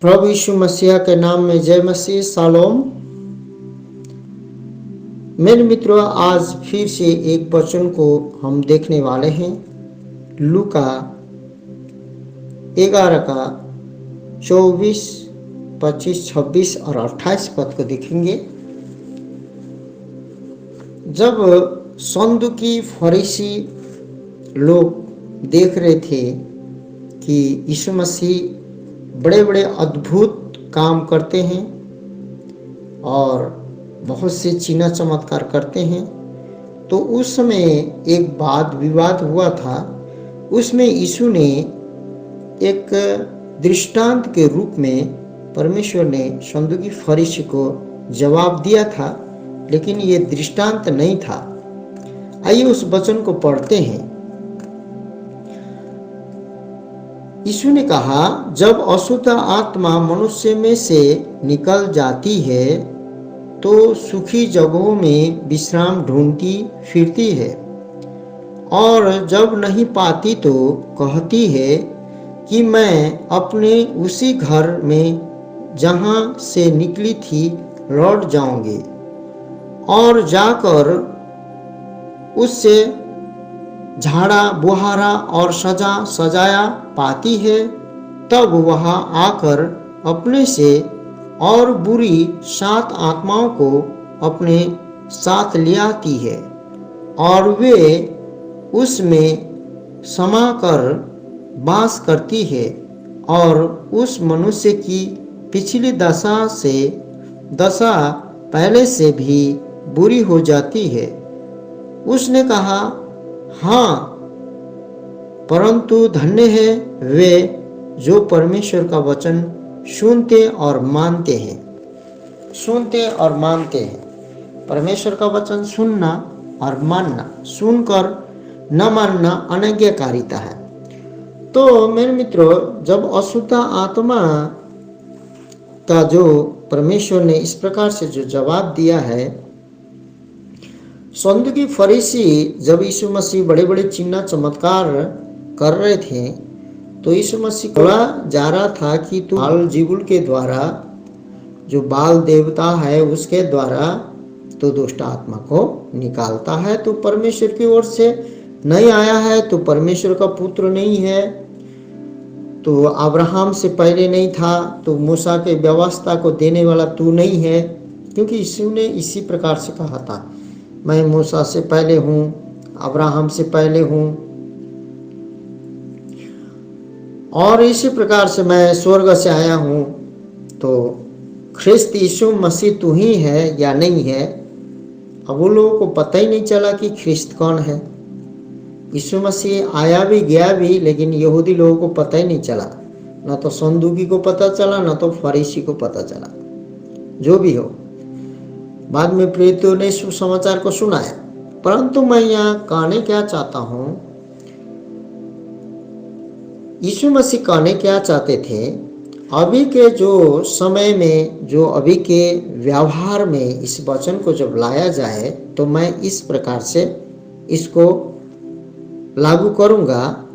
प्रभु यीशु मसीह के नाम में जय मसीह। शालोम। मेरे मित्रों, आज फिर से एक वचन को हम देखने वाले हैं। लूका 11 का 24, 25, 26 और 28 पद को देखेंगे। जब सदूकी फरीसी लोग देख रहे थे कि यीशु मसीह बड़े बड़े अद्भुत काम करते हैं और बहुत से चिन्ह चमत्कार करते हैं, तो उस समय एक वाद विवाद हुआ था। उसमें यीशु ने एक दृष्टांत के रूप में परमेश्वर ने सदूकी फरीसी को जवाब दिया था, लेकिन ये दृष्टांत नहीं था। आइए उस वचन को पढ़ते हैं। यीशु ने कहा, जब अशुद्ध आत्मा मनुष्य में से निकल जाती है तो सूखी जगहों में विश्राम ढूंढती फिरती है, और जब नहीं पाती तो कहती है कि मैं अपने उसी घर में जहां से निकली थी लौट जाऊंगी, और जाकर उससे झाड़ा बुहारा और सजा सजाया पाती है। तब वह आकर अपने से और बुरी 7 आत्माओं को अपने साथ ले आती है, और वे उसमें समाकर वास करती है, और उस मनुष्य की पिछली दशा पहले से भी बुरी हो जाती है। उसने कहा, हाँ, परंतु धन्य है वे जो परमेश्वर का वचन सुनते और मानते हैं। सुनते और मानते हैं। परमेश्वर का वचन सुनना और मानना, सुनकर न मानना अनाज्ञाकारिता है। तो मेरे मित्रों, जब अशुद्ध आत्मा का जो परमेश्वर ने इस प्रकार से जो जवाब दिया है, सदूकी फरीसी जब यीशु मसीह बड़े बड़े चिन्ह चमत्कार कर रहे थे, तो यीशु मसीह बोला जा रहा था कि तू बाल जीवुल के द्वारा, जो बाल देवता है उसके द्वारा तो दुष्ट आत्मा को निकालता है, तो परमेश्वर की ओर से नहीं आया है, तो परमेश्वर का पुत्र नहीं है, तो अब्राहम से पहले नहीं था, तो मूसा के व्यवस्था को देने वाला तू नहीं है। क्योंकि यीशु ने इसी प्रकार से कहा था, मैं मूसा से पहले हूँ, अब्राहम से पहले हूँ, और इसी प्रकार से मैं स्वर्ग से आया हूँ। तो ख्रिस्त यीशु मसीह तू ही है या नहीं है? अब वो लोगों को पता ही नहीं चला कि ख्रिस्त कौन है। यीशु मसीह आया भी गया भी, लेकिन यहूदी लोगों को पता ही नहीं चला। न तो सदूकी को पता चला, न तो फरीसी को पता चला। जो भी हो, बाद में प्रेरितों ने सुसमाचार को सुनाया। परंतु मैं यहाँ कहने क्या चाहता हूँ, यीशु मसीह कहने क्या चाहते थे, अभी के जो समय में, जो अभी के व्यवहार में इस वचन को जब लाया जाए, तो मैं इस प्रकार से इसको लागू करूंगा।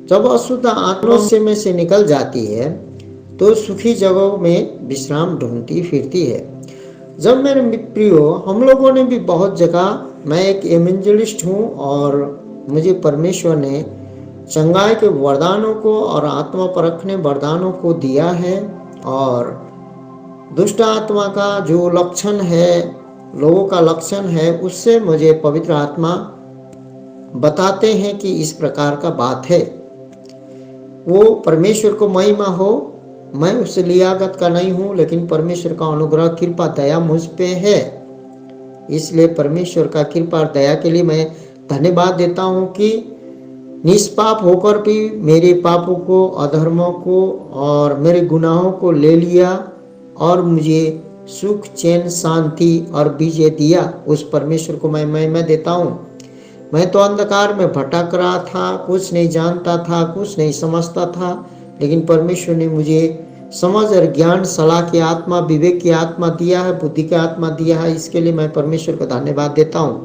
जब अशुद्ध आत्मा में से निकल जाती है तो सूखी जगहों में विश्राम ढूंढती फिरती है। जब मेरे प्रियो, हम लोगों ने भी बहुत जगह, मैं एक एवेंजलिस्ट हूँ और मुझे परमेश्वर ने चंगाई के वरदानों को और आत्मा परखने वरदानों को दिया है, और दुष्ट आत्मा का जो लक्षण है, लोगों का लक्षण है, उससे मुझे पवित्र आत्मा बताते हैं कि इस प्रकार का बात है। वो परमेश्वर को महिमा हो, मैं उस लियाकत का नहीं हूँ, लेकिन परमेश्वर का अनुग्रह कृपा दया मुझ पे है। इसलिए परमेश्वर का कृपा और दया के लिए मैं धन्यवाद देता हूँ कि निष्पाप होकर भी मेरे पापों को, अधर्मों को और मेरे गुनाहों को ले लिया, और मुझे सुख, चैन, शांति और विजय दिया। उस परमेश्वर को मैं महिमा देता हूँ। मैं तो अंधकार में भटक रहा था, कुछ नहीं जानता था, कुछ नहीं समझता था, लेकिन परमेश्वर ने मुझे समझ और ज्ञान, सलाह की आत्मा, विवेक की आत्मा दिया है, बुद्धि की आत्मा दिया है। इसके लिए मैं परमेश्वर को धन्यवाद देता हूँ।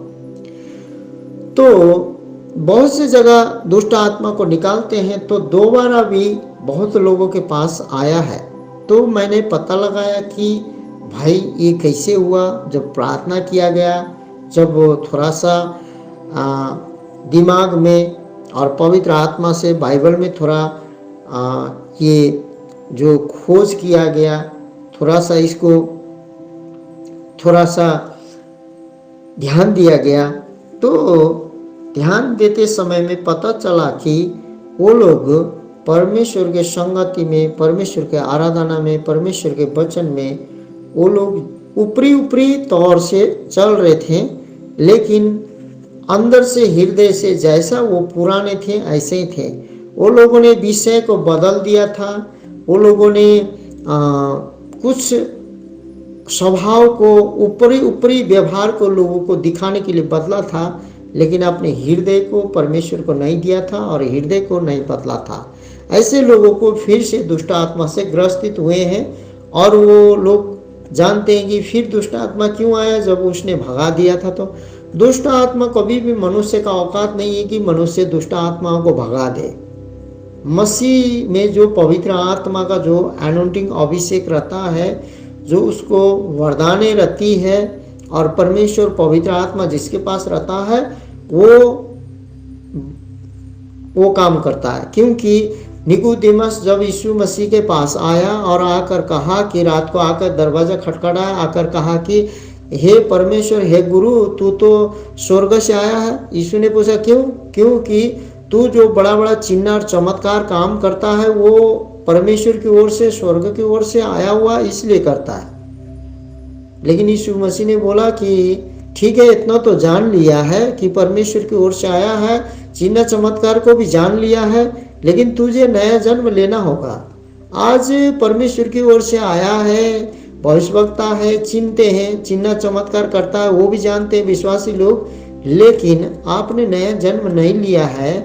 तो बहुत सी जगह दुष्ट आत्मा को निकालते हैं, तो दोबारा भी बहुत लोगों के पास आया है। तो मैंने पता लगाया कि भाई ये कैसे हुआ। जब प्रार्थना किया गया, जब थोड़ा सा दिमाग में और पवित्र आत्मा से बाइबल में थोड़ा ये जो खोज किया गया, थोड़ा सा इसको थोड़ा सा ध्यान दिया गया, तो ध्यान देते समय में पता चला कि वो लोग परमेश्वर के संगति में, परमेश्वर के आराधना में, परमेश्वर के वचन में वो लोग ऊपरी ऊपरी तौर से चल रहे थे, लेकिन अंदर से, हृदय से जैसा वो पुराने थे ऐसे ही थे। वो लोगों ने विषय को बदल दिया था। वो लोगों ने कुछ स्वभाव को, ऊपरी ऊपरी व्यवहार को लोगों को दिखाने के लिए बदला था, लेकिन अपने हृदय को परमेश्वर को नहीं दिया था और हृदय को नहीं बदला था। ऐसे लोगों को फिर से दुष्ट आत्मा से ग्रसित हुए हैं, और वो लोग जानते हैं कि फिर दुष्ट आत्मा क्यों आया, जब उसने भगा दिया था। तो दुष्ट आत्मा कभी भी मनुष्य का औकात नहीं है कि मनुष्य दुष्ट आत्माओं को भगा दे। मसीह में जो पवित्र आत्मा का जो एनोइंटिंग अभिषेक रहता है, जो उसको वरदानें रहती है, और परमेश्वर पवित्र आत्मा जिसके पास रहता है वो काम करता है। क्योंकि निकोदेमस जब यीशु मसीह के पास आया और आकर कहा कि रात को आकर दरवाजा खटखटाया, आकर कहा कि हे परमेश्वर, हे गुरु, तू तो स्वर्ग से आया है। यीशु ने पूछा क्यों? क्योंकि तू जो बड़ा बड़ा चिन्ह और चमत्कार काम करता है वो परमेश्वर की ओर से, स्वर्ग की ओर से आया हुआ इसलिए करता है। लेकिन यीशु मसीह ने बोला कि ठीक है, इतना तो जान लिया है कि परमेश्वर की ओर से आया है, चिन्ह चमत्कार को भी जान लिया है, लेकिन तुझे नया जन्म लेना होगा। आज परमेश्वर की ओर से आया है, भविष्यवक्ता है, चिन्हते हैं, चिन्ह चमत्कार करता है, वो भी जानते हैं विश्वासी लोग, लेकिन आपने नया जन्म नहीं लिया है,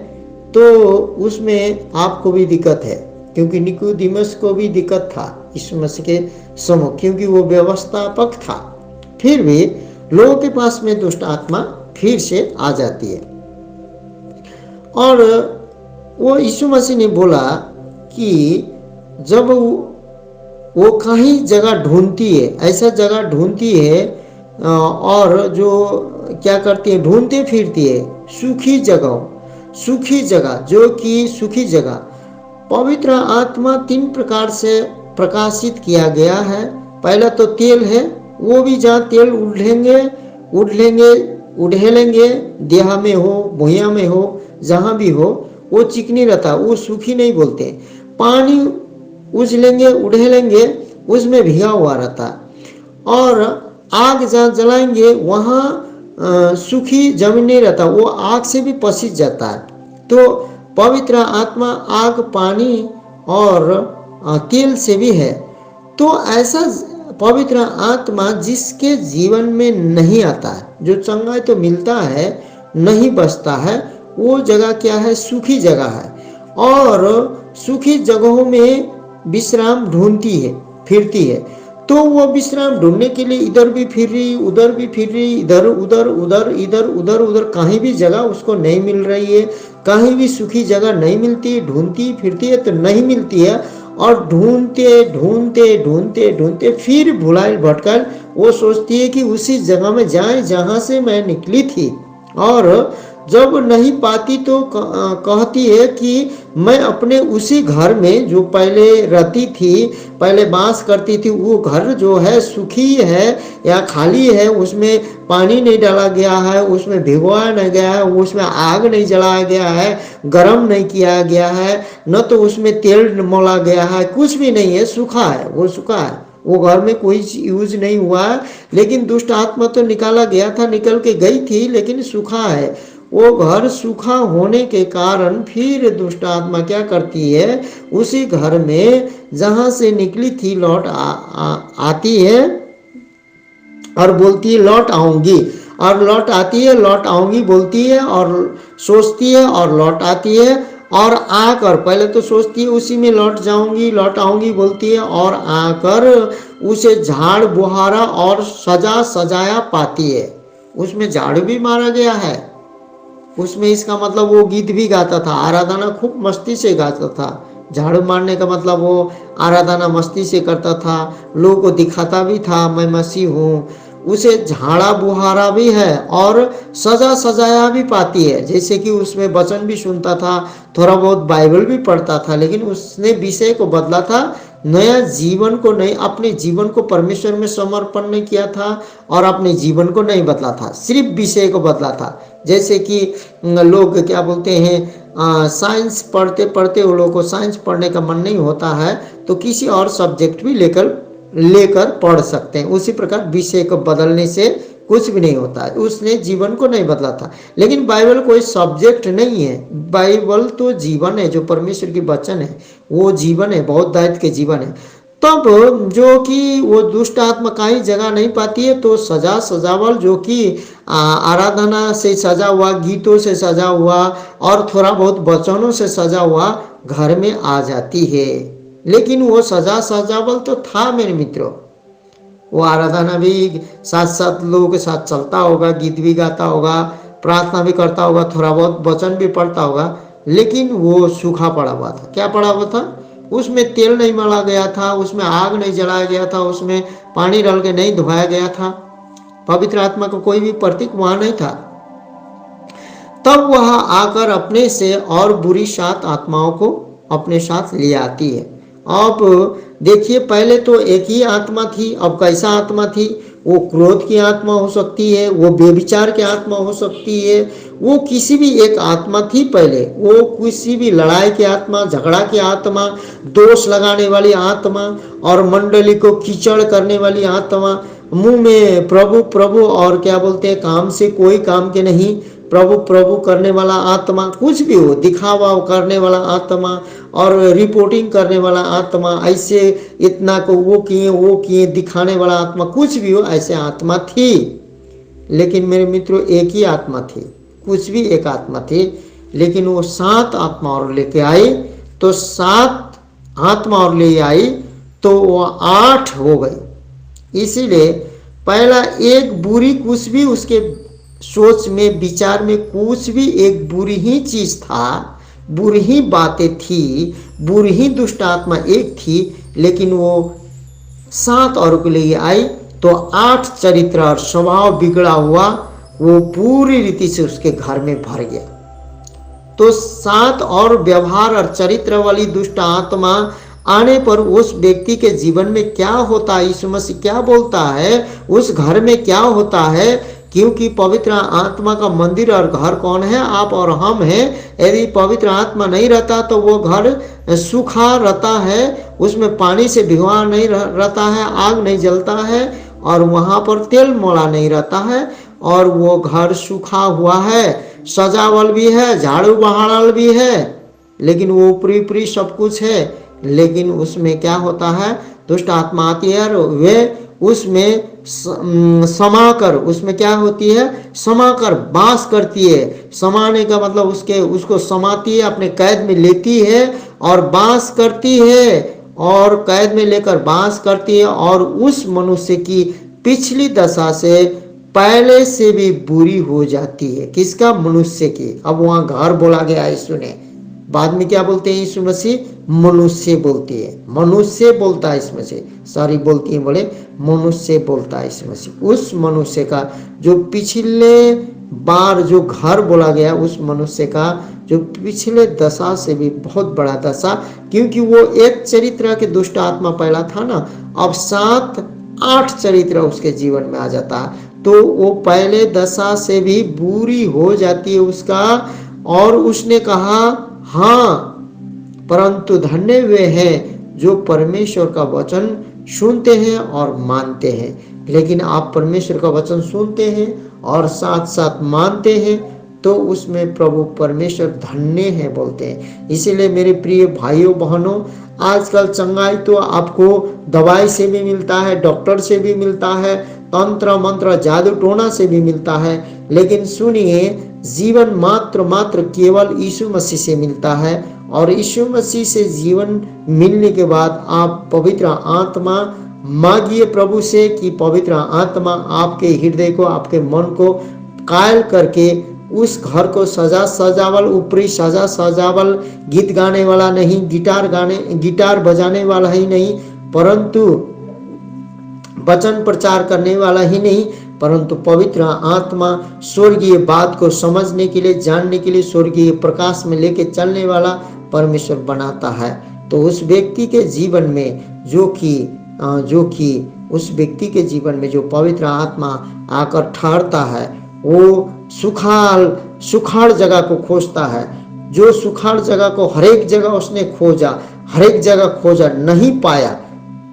तो उसमें आपको भी दिक्कत है। क्योंकि निकोदेमस को भी दिक्कत था यीशु मसीह के सम्मुख, क्योंकि वो व्यवस्थापक था। फिर भी लोगों के पास में दुष्ट आत्मा फिर से आ जाती है। और वो यीशु मसीह ने बोला कि जब वो कहीं जगह ढूंढती है, ऐसा जगह ढूंढती है, और जो क्या करती है, ढूंढते फिरती है सूखी जगह, जो कि सूखी जगह। पवित्र आत्मा 3 प्रकार से प्रकाशित किया गया है। पहला तो तेल है, वो भी जहाँ तेल उड़ेलेंगे, देह में हो, भुइयां में हो, जहाँ भी हो, वो चिकनी रहता, वो सूखी नहीं बोलते। पानी उछलेंगे, उड़ेलेंगे, उसमें भिगा हुआ रहता। और आग जहाँ जलाएंगे वहाँ सूखी जमीन नहीं रहता, वो आग से भी पसीज जाता है। तो पवित्र आत्मा आग, पानी और तेल से भी है। तो ऐसा पवित्र आत्मा जिसके जीवन में नहीं आता है, जो चंगाई तो मिलता है, नहीं बचता है, वो जगह क्या है? सूखी जगह है। और सूखी जगहों में विश्राम ढूंढती है, फिरती है। तो वो विश्राम ढूंढने के लिए इधर भी फिर रही, उधर भी फिर रही, इधर उधर, कहीं भी जगह उसको नहीं मिल रही है, कहीं भी सूखी जगह नहीं मिलती, ढूंढती फिरती है तो नहीं मिलती है। और ढूंढते फिर भुलाइल भटकाइल वो सोचती है कि उसी जगह में जाए जहां से मैं निकली थी। और जब नहीं पाती तो कहती है कि मैं अपने उसी घर में जो पहले रहती थी, पहले बास करती थी, वो घर जो है सूखी है या खाली है, उसमें पानी नहीं डाला गया है, उसमें भिगोया नहीं गया है, उसमें आग नहीं जलाया गया है, गर्म नहीं किया गया है, न तो उसमें तेल मोला गया है, कुछ भी नहीं है, सूखा है, वो सूखा है, वो घर में कोई यूज नहीं हुआ है। लेकिन दुष्ट आत्मा तो निकाला गया था, निकल के गई थी, लेकिन सूखा है। वो घर सूखा होने के कारण फिर दुष्ट आत्मा क्या करती है? उसी घर में जहां से निकली थी लौट आती है और बोलती है लौट आऊंगी, और लौट आती है, लौट आऊंगी बोलती है, और सोचती है और लौट आती है। और आकर पहले तो सोचती है उसी में लौट जाऊंगी, लौट आऊंगी बोलती है, और आकर उसे झाड़ बुहारा और सजाया पाती है। उसमें झाड़ू भी मारा गया है उसमें, इसका मतलब वो गीत भी गाता था, आराधना खूब मस्ती से गाता था, झाड़ू मारने का मतलब वो आराधना मस्ती से करता था, लोगों को दिखाता भी था मैं मसीह हूँ। उसे झाड़ा बुहारा भी है और सजा सजाया भी पाती है, जैसे कि उसमें वचन भी सुनता था, थोड़ा बहुत बाइबल भी पढ़ता था, लेकिन उसने विषय को बदला था, नया जीवन को नहीं, अपने जीवन को परमेश्वर में समर्पण नहीं किया था और अपने जीवन को नहीं बदला था, सिर्फ विषय को बदला था। जैसे कि लोग क्या बोलते हैं, साइंस पढ़ते पढ़ते वो लोगों को साइंस पढ़ने का मन नहीं होता है तो किसी और सब्जेक्ट भी लेकर पढ़ सकते हैं। उसी प्रकार विषय को बदलने से कुछ भी नहीं होता है, उसने जीवन को नहीं बदला था। लेकिन बाइबल कोई सब्जेक्ट नहीं है, बाइबल तो जीवन है, जो परमेश्वर की वचन है वो जीवन है, बहुत दायित्व के जीवन है। तब जो कि वो दुष्ट आत्मा कहीं जगह नहीं पाती है, तो सजा सजावल जो कि आराधना से सजा हुआ, गीतों से सजा हुआ और थोड़ा बहुत वचनों से सजा हुआ घर में आ जाती है। लेकिन वो सजा सजावल तो था मेरे मित्रों, वो आराधना भी साथ साथ लोगों के साथ चलता होगा, गीत भी गाता होगा, प्रार्थना भी करता होगा, थोड़ा बहुत वचन भी पढ़ता होगा, लेकिन वो सूखा पड़ा हुआ था। क्या पड़ा हुआ था? उसमें तेल नहीं मला गया था, उसमें आग नहीं जलाया गया था, उसमें पानी डाल के नहीं धोया गया था, पवित्र आत्मा का कोई भी प्रतीक वहां नहीं था। तब वह आकर अपने से और बुरी 7 आत्माओं को अपने साथ ले आती है। अब देखिए, पहले तो एक ही आत्मा थी, अब कैसा आत्मा थी? वो क्रोध की आत्मा हो सकती है, वो व्यभिचार की आत्मा हो सकती है, वो किसी भी एक आत्मा थी पहले, वो किसी भी लड़ाई की आत्मा, झगड़ा की आत्मा, दोष लगाने वाली आत्मा और मंडली को कीचड़ करने वाली आत्मा, मुंह में प्रभु प्रभु और क्या बोलते हैं, काम से कोई काम के नहीं, प्रभु प्रभु करने वाला आत्मा, कुछ भी हो, दिखावा करने वाला आत्मा और रिपोर्टिंग करने वाला आत्मा, ऐसे इतना को वो किए दिखाने वाला आत्मा, कुछ भी हो, ऐसे आत्मा थी। लेकिन मेरे मित्रों, एक ही आत्मा थी, कुछ भी एक आत्मा थी, लेकिन वो 7 आत्मा और लेके आई, तो 7 आत्मा और ले आई तो वो 8 हो गई। इसीलिए पहला एक बुरी, कुछ भी उसके सोच में विचार में कुछ भी एक बुरी ही चीज था, बुरी ही बातें थी, बुरी ही दुष्ट आत्मा एक थी, लेकिन वो 7 और के लिए आई तो 8 चरित्र और स्वभाव बिगड़ा हुआ वो पूरी रीति से उसके घर में भर गया। तो 7 और व्यवहार और चरित्र वाली दुष्ट आत्मा आने पर उस व्यक्ति के जीवन में क्या होता है, यीशु मसीह क्या बोलता है, उस घर में क्या होता है? क्योंकि पवित्र आत्मा का मंदिर और घर कौन है? आप और हम हैं। यदि पवित्र आत्मा नहीं रहता तो वो घर सूखा रहता है, उसमें पानी से भिगवा नहीं रहता है, आग नहीं जलता है और वहाँ पर तेल मोला नहीं रहता है, और वो घर सूखा हुआ है, सजावल भी है, झाड़ू बहाड़ल भी है, लेकिन वो ऊपरी ऊपरी सब कुछ है, लेकिन उसमें क्या होता है? दुष्ट आत्मा आती है और वे उसमें समाकर, उसमें क्या होती है? समाकर बास करती है। समाने का मतलब उसको समाती है, अपने कैद में लेती है और बास करती है, और कैद में लेकर बास करती है, और उस मनुष्य की पिछली दशा से पहले से भी बुरी हो जाती है। किसका? मनुष्य की। अब वहां घर बोला गया यीशु ने, बाद में क्या बोलते हैं यीशु मसीह? मनुष्य बोलती है, मनुष्य बोलता है यीशु मसीह, सॉरी बोलती है, बोले मनुष्य बोलता है यीशु मसीह। उस मनुष्य का जो पिछले बार जो घर बोला गया, उस मनुष्य का जो पिछले दशा से भी बहुत बड़ा दशा, क्योंकि वो एक चरित्र के दुष्ट आत्मा पहला था ना, अब 7-8 चरित्र उसके जीवन में आ जाता है, तो वो पहले दशा से भी बुरी हो जाती है उसका। और उसने कहा, हाँ, परंतु धन्य वे हैं जो परमेश्वर का वचन सुनते हैं और मानते हैं। लेकिन आप परमेश्वर का वचन सुनते हैं और साथ साथ मानते हैं, तो उसमें प्रभु परमेश्वर धन्य है बोलते हैं। इसीलिए मेरे प्रिय भाइयों बहनों, आजकल चंगाई तो आपको दवाई से भी मिलता है, डॉक्टर से भी मिलता है, तंत्र मंत्र जादू टोना से भी मिलता है, लेकिन सुनिए, जीवन मात्र केवल यीशु मसीह से मिलता है। और यीशु मसीह से जीवन मिलने के बाद आप पवित्र आत्मा मांगिए प्रभु से कि पवित्र आत्मा आपके हृदय को, आपके मन को कायल करके उस घर को सजा सजावल, ऊपरी सजा सजावल, गीत गाने वाला नहीं, गिटार बजाने वाला ही नहीं, परंतु वचन प्रचार करने वाला ही नहीं, परंतु पवित्र आत्मा स्वर्गीय बात को समझने के लिए, जानने के लिए, स्वर्गीय प्रकाश में लेके चलने वाला परमेश्वर बनाता है। तो उस व्यक्ति के जीवन में जो कि उस व्यक्ति के जीवन में जो पवित्र आत्मा आकर ठहरता है, वो सुखाड़ जगह को खोजता है। जो सुखाड़ जगह को हरेक जगह उसने खोजा, हरेक जगह खोजा, नहीं पाया।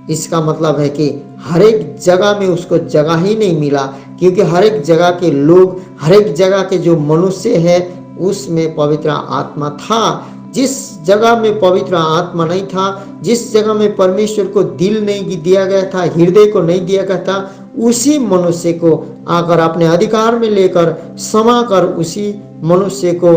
इसका मतलब है कि हरेक जगह में उसको जगह ही नहीं मिला, क्योंकि हरेक जगह के लोग, हरेक जगह के जो मनुष्य है, उसमें पवित्र आत्मा था। जिस जगह में पवित्र आत्मा नहीं था, जिस जगह में परमेश्वर को दिल नहीं दिया गया था, हृदय को नहीं दिया गया था, उसी मनुष्य को आकर अपने अधिकार में लेकर समाकर उसी मनुष्य को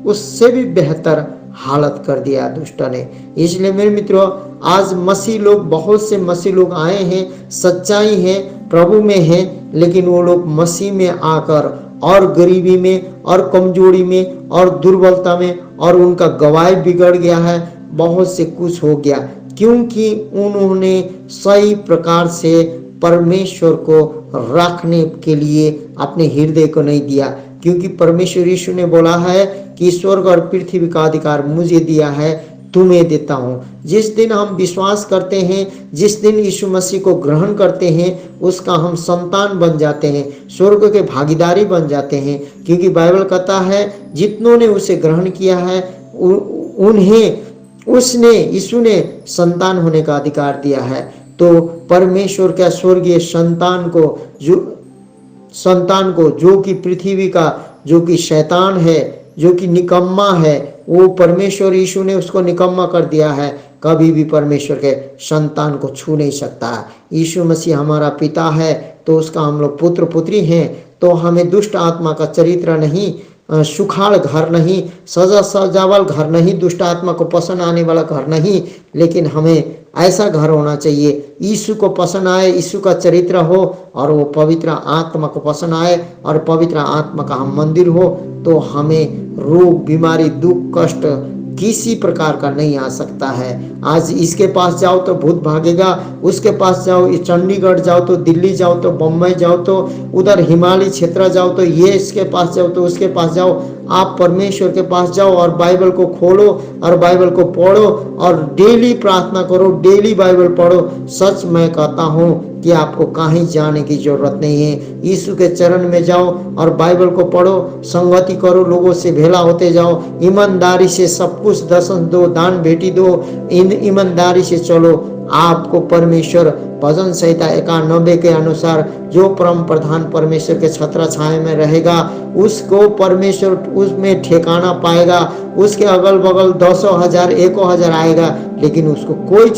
उससे भी बेहतर हालत कर दिया दुष्ट ने। इसलिए मेरे मित्रों, आज मसीह लोग, बहुत से मसीह लोग आए हैं, सच्चाई है, प्रभु में है, लेकिन वो लोग मसीह में आकर और गरीबी में और कमजोरी में और दुर्बलता में, और उनका गवाही बिगड़ गया है, बहुत से कुछ हो गया, क्योंकि उन्होंने सही प्रकार से परमेश्वर को रखने के लिए अपने हृदय को नहीं दिया। क्योंकि परमेश्वर यीशु ने बोला है कि स्वर्ग और पृथ्वी का अधिकार मुझे दिया है, तुम्हें देता हूँ। जिस दिन हम विश्वास करते हैं, जिस दिन यीशु मसीह को ग्रहण करते हैं, उसका हम संतान बन जाते हैं, स्वर्ग के भागीदारी बन जाते हैं। क्योंकि बाइबल कहता है, जितनों ने उसे ग्रहण किया है उन्हें यीशु ने संतान होने का अधिकार दिया है। तो परमेश्वर क्या स्वर्गीय संतान को जो कि पृथ्वी का, जो कि शैतान है, जो कि निकम्मा है, वो परमेश्वर यीशु ने उसको निकम्मा कर दिया है, कभी भी परमेश्वर के संतान को छू नहीं सकता। यीशु मसीह हमारा पिता है, तो उसका हम लोग पुत्र पुत्री हैं। तो हमें दुष्ट आत्मा का चरित्र नहीं, सुखाड़ घर नहीं, सजा सजावल घर नहीं, दुष्ट आत्मा को पसंद आने वाला घर नहीं, लेकिन हमें ऐसा घर होना चाहिए यीशु को पसंद आए, यीशु का चरित्र हो, और वो पवित्र आत्मा को पसंद आए, और पवित्र आत्मा का हम मंदिर हो। तो हमें रोग, बीमारी, दुख, कष्ट किसी प्रकार का नहीं आ सकता है। आज इसके पास जाओ तो भूत भागेगा, उसके पास जाओ, चंडीगढ़ जाओ तो, दिल्ली जाओ तो, बम्बई जाओ तो, उधर हिमालय क्षेत्र जाओ तो, ये इसके पास जाओ तो उसके पास जाओ। आप परमेश्वर के पास जाओ और बाइबल को खोलो और बाइबल को पढ़ो और डेली प्रार्थना करो, डेली बाइबल पढ़ो। सच मैं कहता हूँ कि आपको कहीं जाने की जरूरत नहीं है। यीशु के चरण में जाओ और बाइबल को पढ़ो, संगति करो, लोगों से भेला होते जाओ, ईमानदारी से सब कुछ दशम दो, दान भेटी दो, ईमानदारी से चलो। आपको परमेश्वर भजन संहिता 91 के अनुसार जो परम प्रधान परमेश्वर के छत्र छाया में रहेगा, उसको परमेश्वर उसमें ठिकाना पाएगा। उसके अगल बगल 200,000 1,000 आएगा, लेकिन उसको कोई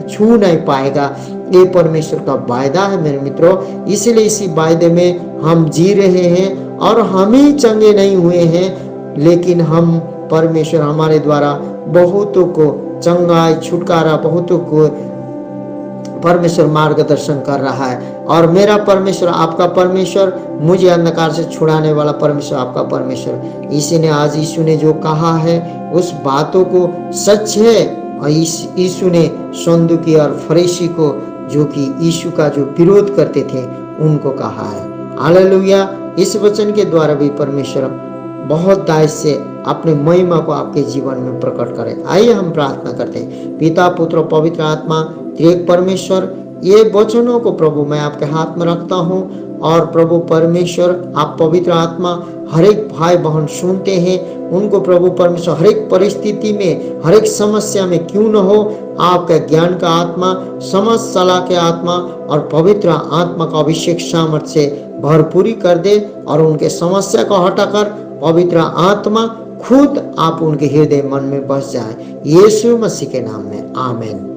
छू नहीं पाएगा। ये परमेश्वर का वायदा है मेरे मित्रों। इसलिए इसी वायदे में हम जी रहे हैं, और हम ही चंगे नहीं हुए हैं, लेकिन हम परमेश्वर हमारे द्वारा बहुतों को चंगाई, छुटकारा, बहुतों को परमेश्वर मार्गदर्शन कर रहा है। और मेरा परमेश्वर, आपका परमेश्वर, मुझे अंधकार से छुड़ाने वाला परमेश्वर आपका परमेश्वर। इसी ने आज यीशु ने जो कहा है उस बातों को सच है। और यीशु ने सदूकी और फरीसी को, जो कि यीशु का जो विरोध करते थे, उनको कहा है। हालेलुया। इस वचन के द्वारा भी परमेश्वर बहुत दाय से अपने महिमा को आपके जीवन में प्रकट करे। आइए हम प्रार्थना करते हैं। पिता, पुत्र, पवित्र आत्मा, त्रिएक परमेश्वर, ये वचनों को प्रभु मैं आपके हाथ में रखता हूँ। और प्रभु परमेश्वर, आप पवित्र आत्मा हर एक भाई बहन सुनते हैं, उनको प्रभु परमेश्वर हर एक परिस्थिति में, हर एक समस्या में क्यों न हो, आपका ज्ञान का आत्मा, समझ सलाह के आत्मा और पवित्र आत्मा का अभिषेक सामर्थ्य से भरपूरी कर दे, और उनके समस्या को हटाकर पवित्र आत्मा खुद आप उनके हृदय मन में बस जाए। यीशु मसीह के नाम में आमीन।